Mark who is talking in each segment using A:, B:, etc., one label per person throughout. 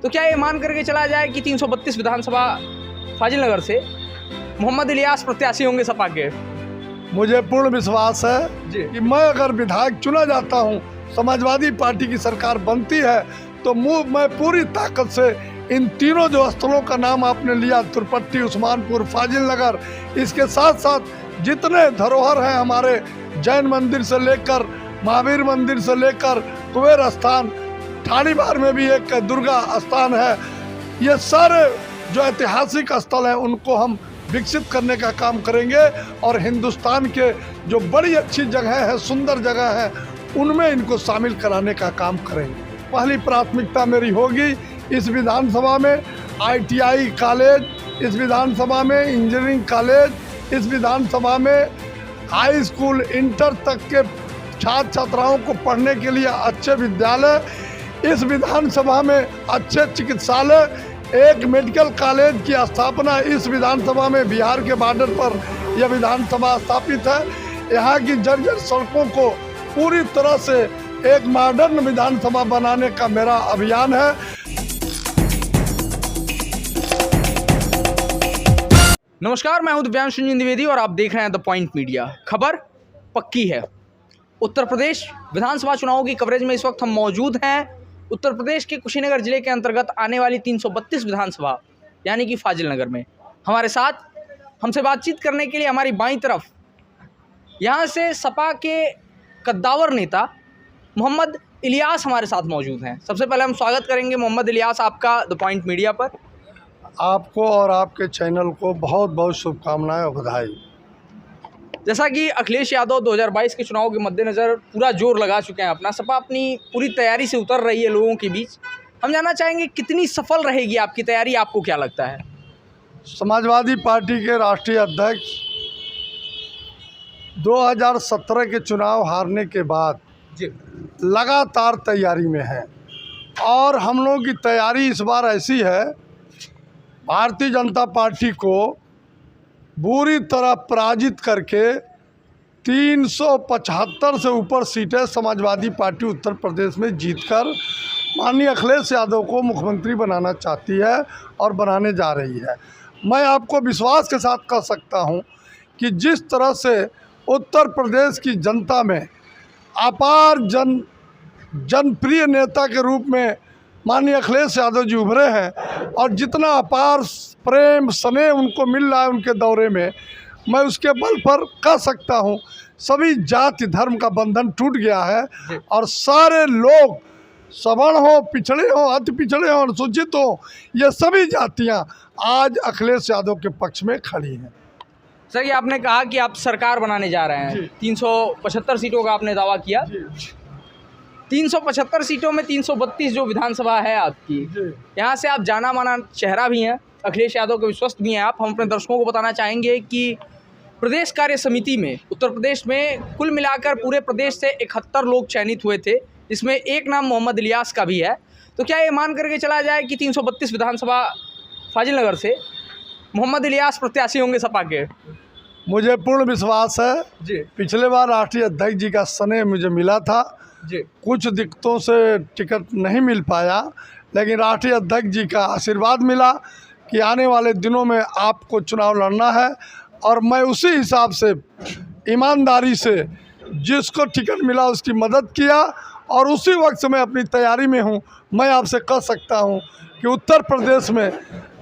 A: तो क्या ये मान करके चला जाए कि 332 विधानसभा फाजिल नगर से मोहम्मद इलियास प्रत्याशी होंगे सपा के?
B: मुझे पूर्ण विश्वास है
A: जी।
B: कि मैं अगर विधायक चुना जाता हूं, समाजवादी पार्टी की सरकार बनती है, तो मैं पूरी ताकत से इन तीनों जो स्थलों का नाम आपने लिया, तुरपट्टी, उस्मानपुर, फाजिल नगर, इसके साथ साथ जितने धरोहर हैं हमारे, जैन मंदिर से लेकर महावीर मंदिर से लेकर कुबेर स्थान, ठाणीबार में भी एक दुर्गा स्थान है, ये सारे जो ऐतिहासिक स्थल हैं उनको हम विकसित करने का काम करेंगे और हिंदुस्तान के जो बड़ी अच्छी जगह है, सुंदर जगह है, उनमें इनको शामिल कराने का काम करेंगे। पहली प्राथमिकता मेरी होगी इस विधानसभा में ITI कॉलेज, इस विधानसभा में इंजीनियरिंग कॉलेज, इस विधानसभा में हाई स्कूल इंटर तक के छात्र छात्राओं को पढ़ने के लिए अच्छे विद्यालय, इस विधानसभा में अच्छे चिकित्सालय, एक मेडिकल कॉलेज की स्थापना इस विधानसभा में। बिहार के बॉर्डर पर यह विधानसभा स्थापित है। यहाँ की जर्जर सड़कों को पूरी तरह से एक मॉडर्न विधानसभा बनाने का मेरा अभियान है।
A: नमस्कार, मैं हूं दिव्यांशु द्विवेदी और आप देख रहे हैं द पॉइंट मीडिया। खबर पक्की है। उत्तर प्रदेश विधानसभा चुनावों की कवरेज में इस वक्त हम मौजूद हैं उत्तर प्रदेश के कुशीनगर जिले के अंतर्गत आने वाली 332 विधानसभा यानी कि फाजिल नगर में। हमारे साथ हमसे बातचीत करने के लिए हमारी बाईं तरफ यहाँ से सपा के कद्दावर नेता मोहम्मद इलियास हमारे साथ मौजूद हैं। सबसे पहले हम स्वागत करेंगे मोहम्मद इलियास आपका द पॉइंट मीडिया पर।
B: आपको और आपके चैनल को बहुत बहुत शुभकामनाएं और बधाई।
A: जैसा कि अखिलेश यादव 2022 के चुनाव के मद्देनज़र पूरा जोर लगा चुके हैं अपना, सपा अपनी पूरी तैयारी से उतर रही है लोगों के बीच। हम जानना चाहेंगे कितनी सफल रहेगी आपकी तैयारी, आपको क्या लगता है?
B: समाजवादी पार्टी के राष्ट्रीय अध्यक्ष 2017 के चुनाव हारने के बाद
A: जी
B: लगातार तैयारी में है और हम लोगों की तैयारी इस बार ऐसी है, भारतीय जनता पार्टी को बुरी तरह पराजित करके 375 से ऊपर सीटें समाजवादी पार्टी उत्तर प्रदेश में जीतकर माननीय अखिलेश यादव को मुख्यमंत्री बनाना चाहती है और बनाने जा रही है। मैं आपको विश्वास के साथ कह सकता हूं कि जिस तरह से उत्तर प्रदेश की जनता में अपार जनप्रिय नेता के रूप में माननीय अखिलेश यादव जी उभरे हैं और जितना अपार प्रेम स्नेह उनको मिल रहा है उनके दौरे में, मैं उसके बल पर कह सकता हूं सभी जाति धर्म का बंधन टूट गया है और सारे लोग, सवर्ण हो, पिछड़े हो, अति पिछड़े हो, अनुसूचित हो, ये सभी जातियां आज अखिलेश यादव के पक्ष में खड़ी हैं।
A: सर, ये आपने कहा कि आप सरकार बनाने जा रहे हैं, 375 सीटों का आपने दावा किया। 375 सीटों में 332 जो विधानसभा है आपकी, यहाँ से आप जाना माना चेहरा भी हैं, अखिलेश यादव के विश्वस्त भी हैं आप। हम अपने दर्शकों को बताना चाहेंगे कि प्रदेश कार्य समिति में उत्तर प्रदेश में कुल मिलाकर पूरे प्रदेश से 71 लोग चयनित हुए थे, इसमें एक नाम मोहम्मद इलियास का भी है। तो क्या ये मान करके चला जाए कि 332 विधानसभा फाजिल नगर से मोहम्मद इलियास प्रत्याशी होंगे सपा के?
B: मुझे पूर्ण विश्वास है
A: जी।
B: पिछले बार राष्ट्रीय अध्यक्ष जी का स्नेह मुझे मिला था
A: जी।
B: कुछ दिक्कतों से टिकट नहीं मिल पाया, लेकिन राष्ट्रीय अध्यक्ष जी का आशीर्वाद मिला कि आने वाले दिनों में आपको चुनाव लड़ना है और मैं उसी हिसाब से ईमानदारी से जिसको टिकट मिला उसकी मदद किया और उसी वक्त से मैं अपनी तैयारी में हूँ। मैं आपसे कह सकता हूँ कि उत्तर प्रदेश में,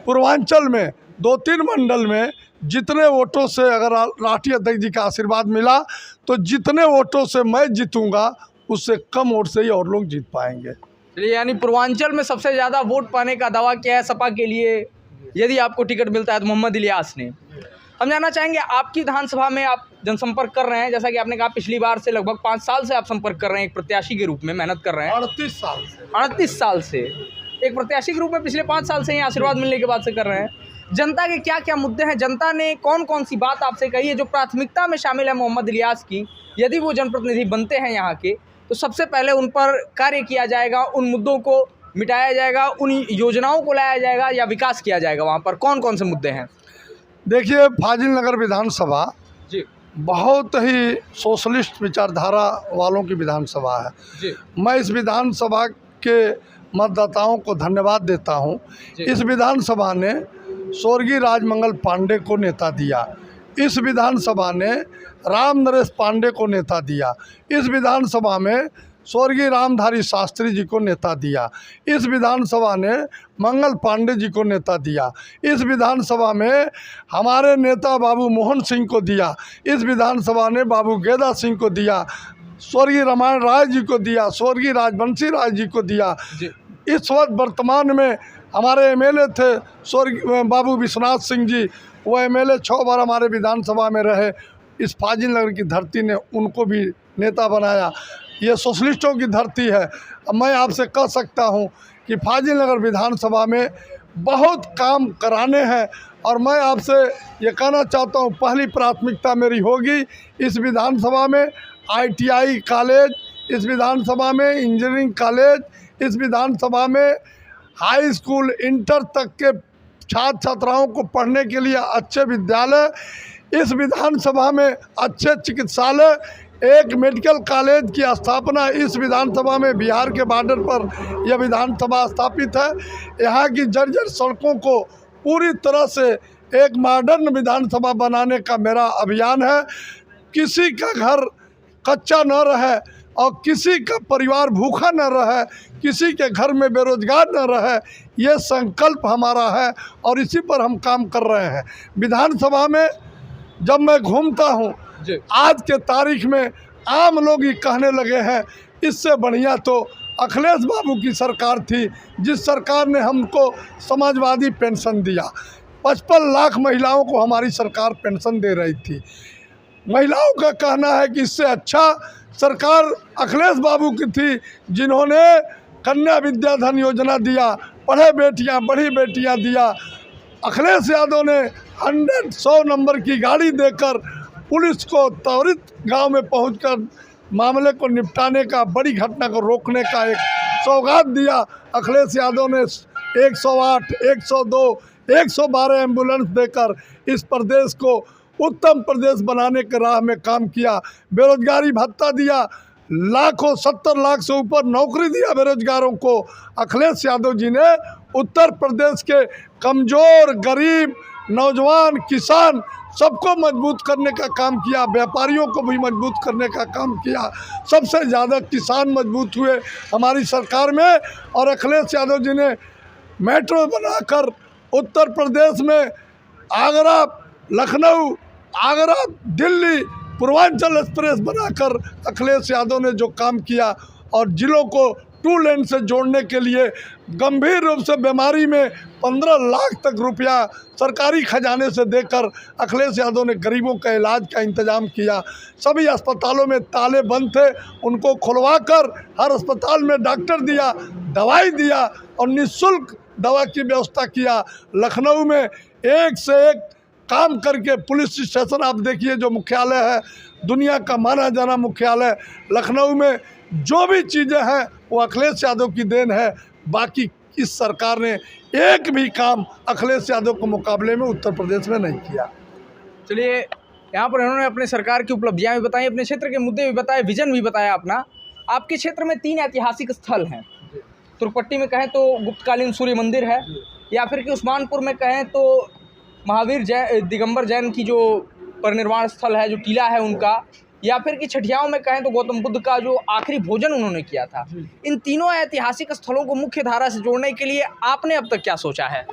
B: पूर्वांचल में 2-3 मंडल में जितने वोटों से अगर राष्ट्रीय अध्यक्ष जी का आशीर्वाद मिला तो जितने वोटों से मैं जीतूंगा उससे कम वोट से ही और लोग जीत पाएंगे।
A: चलिए, यानी पूर्वांचल में सबसे ज़्यादा वोट पाने का दावा किया है सपा के लिए, यदि आपको टिकट मिलता है तो मोहम्मद इलियास ने। हम जानना चाहेंगे आपकी विधानसभा में आप जनसंपर्क कर रहे हैं, जैसा कि आपने कहा पिछली बार से लगभग 5 साल से आप संपर्क कर रहे हैं, एक प्रत्याशी के रूप में मेहनत कर रहे हैं। 38 साल से एक प्रत्याशी के रूप में पिछले 5 साल से ही आशीर्वाद मिलने के बाद से कर रहे हैं। जनता के क्या क्या मुद्दे हैं, जनता ने कौन कौन सी बात आपसे कही है जो प्राथमिकता में शामिल है मोहम्मद इलियास की? यदि वो जनप्रतिनिधि बनते हैं यहाँ के तो सबसे पहले उन पर कार्य किया जाएगा, उन मुद्दों को मिटाया जाएगा, उन योजनाओं को लाया जाएगा या विकास किया जाएगा? वहाँ पर कौन कौन से मुद्दे हैं?
B: देखिए, फाजिल नगर विधानसभा
A: जी
B: बहुत ही सोशलिस्ट विचारधारा वालों की विधानसभा है।
A: जी।
B: मैं इस विधानसभा के मतदाताओं को धन्यवाद देता हूँ।
A: जी।
B: इस विधानसभा ने स्वर्गीय राजमंगल पांडे को नेता दिया, इस विधानसभा ने राम नरेश पांडे को नेता दिया, इस विधानसभा में स्वर्गीय रामधारी शास्त्री जी को नेता दिया, इस विधानसभा ने मंगल पांडे जी को नेता दिया, इस विधानसभा में हमारे नेता बाबू मोहन सिंह को दिया, इस विधानसभा ने बाबू गेदा सिंह को दिया, स्वर्गीय रामायण राय जी को दिया, स्वर्गीय राजवंशी राय जी को दिया। इस वक्त वर्तमान में हमारे एमएलए थे स्वर्गीय बाबू विश्वनाथ सिंह जी, वो एमएलए 6 बार हमारे विधानसभा में रहे। इस फाजिल नगर की धरती ने उनको भी नेता बनाया। ये सोशलिस्टों की धरती है। अब मैं आपसे कह सकता हूँ कि फाजिल नगर विधानसभा में बहुत काम कराने हैं और मैं आपसे ये कहना चाहता हूँ, पहली प्राथमिकता मेरी होगी इस विधानसभा में ITI कॉलेज, इस विधानसभा में इंजीनियरिंग कॉलेज, इस विधानसभा में हाई स्कूल इंटर तक के छात्र छात्राओं को पढ़ने के लिए अच्छे विद्यालय, इस विधानसभा में अच्छे चिकित्सालय, एक मेडिकल कॉलेज की स्थापना इस विधानसभा में। बिहार के बॉर्डर पर यह विधानसभा स्थापित है। यहाँ की जर्जर सड़कों को पूरी तरह से एक मॉडर्न विधानसभा बनाने का मेरा अभियान है। किसी का घर कच्चा न रहे और किसी का परिवार भूखा न रहे, किसी के घर में बेरोजगार न रहे, ये संकल्प हमारा है और इसी पर हम काम कर रहे हैं। विधानसभा में जब मैं घूमता हूँ, आज के तारीख में आम लोग ये कहने लगे हैं, इससे बढ़िया तो अखिलेश बाबू की सरकार थी, जिस सरकार ने हमको समाजवादी पेंशन दिया। 55 लाख महिलाओं को हमारी सरकार पेंशन दे रही थी। महिलाओं का कहना है कि इससे अच्छा सरकार अखिलेश बाबू की थी, जिन्होंने कन्या विद्याधन योजना दिया, पढ़े बेटियां बड़ी बेटियां दिया। अखिलेश यादव ने 100 नंबर की गाड़ी देकर पुलिस को त्वरित गांव में पहुंचकर मामले को निपटाने का, बड़ी घटना को रोकने का एक सौगात दिया। अखिलेश यादव ने 108, 102, 112 एम्बुलेंस देकर इस प्रदेश को उत्तम प्रदेश बनाने के राह में काम किया। बेरोजगारी भत्ता दिया, लाखों 70 लाख से ऊपर नौकरी दिया बेरोजगारों को। अखिलेश यादव जी ने उत्तर प्रदेश के कमज़ोर, गरीब, नौजवान, किसान सबको मजबूत करने का काम किया, व्यापारियों को भी मजबूत करने का काम किया। सबसे ज़्यादा किसान मजबूत हुए हमारी सरकार में। और अखिलेश यादव जी ने मेट्रो बनाकर उत्तर प्रदेश में आगरा, लखनऊ, आगरा, दिल्ली, पूर्वांचल एक्सप्रेस बनाकर अखिलेश यादव ने जो काम किया और जिलों को 2 लेन से जोड़ने के लिए गंभीर रूप से बीमारी में 15 लाख तक रुपया सरकारी खजाने से देकर अखिलेश यादव ने गरीबों का इलाज का इंतजाम किया। सभी अस्पतालों में ताले बंद थे, उनको खुलवाकर हर अस्पताल में डॉक्टर दिया, दवाई दिया और निःशुल्क दवा की व्यवस्था किया। लखनऊ में एक से एक काम करके पुलिस स्टेशन आप देखिए, जो मुख्यालय है, दुनिया का माना जाना मुख्यालय लखनऊ में, जो भी चीज़ें हैं वो अखिलेश यादव की देन है। बाकी इस सरकार ने एक भी काम अखिलेश यादव के मुकाबले में उत्तर प्रदेश में नहीं किया।
A: चलिए, यहाँ पर इन्होंने अपने सरकार की उपलब्धियाँ भी बताई, अपने क्षेत्र के मुद्दे भी बताए, विजन भी बताया अपना। आपके क्षेत्र में 3 ऐतिहासिक स्थल हैं। तुर्कपट्टी में कहें तो गुप्तकालीन सूर्य मंदिर है, या फिर कि उस्मानपुर में कहें तो महावीर दिगंबर जैन की जो परिनिर्वाण स्थल है, जो टीला है उनका, या फिर कि छठियाओं में कहें तो गौतम बुद्ध का जो आखिरी भोजन उन्होंने किया था। इन तीनों ऐतिहासिक स्थलों को मुख्य धारा से जोड़ने के लिए आपने अब तक क्या सोचा है?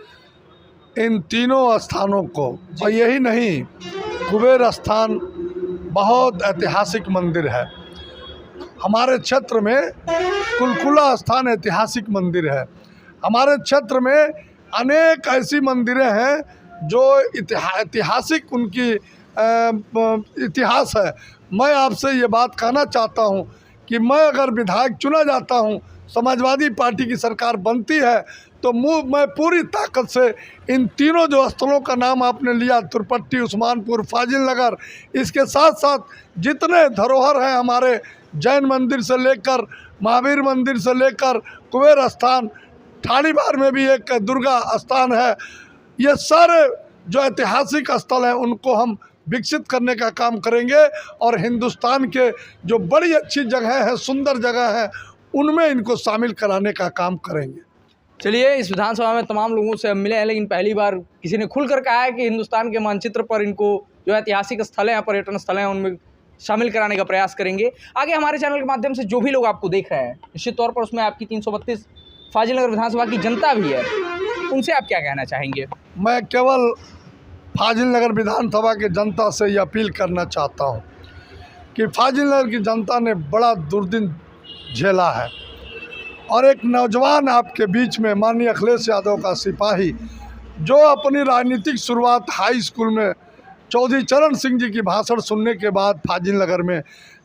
B: इन तीनों स्थानों को, और यही नहीं, कुबेर स्थान बहुत ऐतिहासिक मंदिर है। हमारे क्षेत्र में कुलकुला स्थान ऐतिहासिक मंदिर है। हमारे क्षेत्र में अनेक ऐसी मंदिरें हैं जो ऐतिहासिक उनकी इतिहास है। मैं आपसे ये बात कहना चाहता हूँ कि मैं अगर विधायक चुना जाता हूँ, समाजवादी पार्टी की सरकार बनती है, तो मैं पूरी ताकत से इन तीनों जो स्थलों का नाम आपने लिया, तुर्कपट्टी, उस्मानपुर, फाजिल नगर, इसके साथ साथ जितने धरोहर हैं हमारे, जैन मंदिर से लेकर महावीर मंदिर से लेकर कुबेर स्थान, ठाणीबार में भी एक दुर्गा स्थान है, ये सारे जो ऐतिहासिक स्थल हैं उनको हम विकसित करने का काम करेंगे। और हिंदुस्तान के जो बड़ी अच्छी जगह है, सुंदर जगह है, उनमें इनको शामिल कराने का काम करेंगे।
A: चलिए, इस विधानसभा में तमाम लोगों से हम मिले हैं, लेकिन पहली बार किसी ने खुलकर कहा है कि हिंदुस्तान के मानचित्र पर इनको जो ऐतिहासिक स्थल हैं, पर्यटन स्थल हैं, उनमें शामिल कराने का प्रयास करेंगे। आगे हमारे चैनल के माध्यम से जो भी लोग आपको देख रहे हैं, निश्चित तौर पर उसमें आपकी 332 फाजिलनगर विधानसभा की जनता भी है, उनसे आप क्या कहना चाहेंगे?
B: मैं केवल फाजिलनगर विधानसभा की जनता से ये अपील करना चाहता हूँ कि फाजिलनगर की जनता ने बड़ा दुर्दिन झेला है और एक नौजवान आपके बीच में माननीय अखिलेश यादव का सिपाही, जो अपनी राजनीतिक शुरुआत हाई स्कूल में चौधरी चरण सिंह जी की भाषण सुनने के बाद फाजिलनगर में,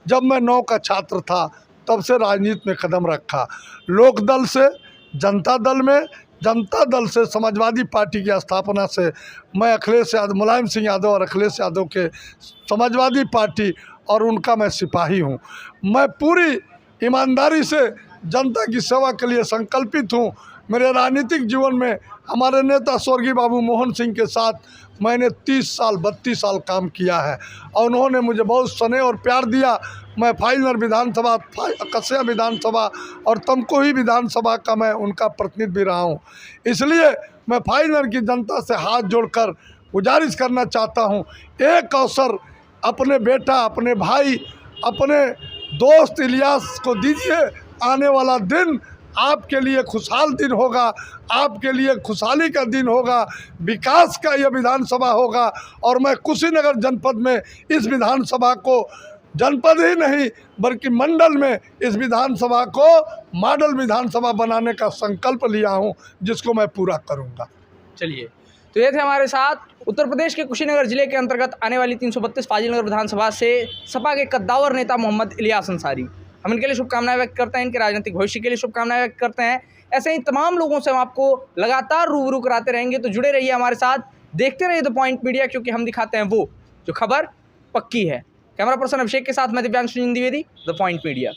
B: जब मैं 9 का छात्र था तब से राजनीति में कदम रखा। लोक दल से जनता दल में, जनता दल से समाजवादी पार्टी की स्थापना से मैं अखिलेश यादव, मुलायम सिंह यादव और अखिलेश यादव के समाजवादी पार्टी और उनका मैं सिपाही हूँ। मैं पूरी ईमानदारी से जनता की सेवा के लिए संकल्पित हूँ। मेरे राजनीतिक जीवन में हमारे नेता स्वर्गीय बाबू मोहन सिंह के साथ मैंने 30 साल 32 साल काम किया है और उन्होंने मुझे बहुत स्नेह और प्यार दिया। मैं फाजिलनगर विधानसभा, कसिया विधानसभा और तमकोही विधानसभा का मैं उनका प्रतिनिधि भी रहा हूँ। इसलिए मैं फाजिलनगर की जनता से हाथ जोड़कर गुजारिश करना चाहता हूँ, एक अवसर अपने बेटा, अपने भाई, अपने दोस्त इलियास को दीजिए। आने वाला दिन आपके लिए खुशहाल दिन होगा, आपके लिए खुशहाली का दिन होगा, विकास का यह विधानसभा होगा और मैं कुशीनगर जनपद में इस विधानसभा को, जनपद ही नहीं बल्कि मंडल में इस विधानसभा को मॉडल विधानसभा बनाने का संकल्प लिया हूं, जिसको मैं पूरा करूंगा।
A: चलिए, तो ये थे हमारे साथ उत्तर प्रदेश के कुशीनगर जिले के अंतर्गत आने वाली 332 फाजिलनगर विधानसभा से सपा के कद्दावर नेता मोहम्मद इलियास अंसारी। हम इनके लिए शुभकामनाएं व्यक्त करते हैं, इनके राजनीतिक भविष्य के लिए शुभकामनाएं व्यक्त करते हैं। ऐसे ही तमाम लोगों से हम आपको लगातार रूबरू कराते रहेंगे, तो जुड़े रहिए हमारे साथ, देखते रहिए द पॉइंट मीडिया, क्योंकि हम दिखाते हैं वो जो खबर पक्की है। कैमरा पर्सन अभिषेक के साथ मैं Divyanshu Dwivedi, the point media.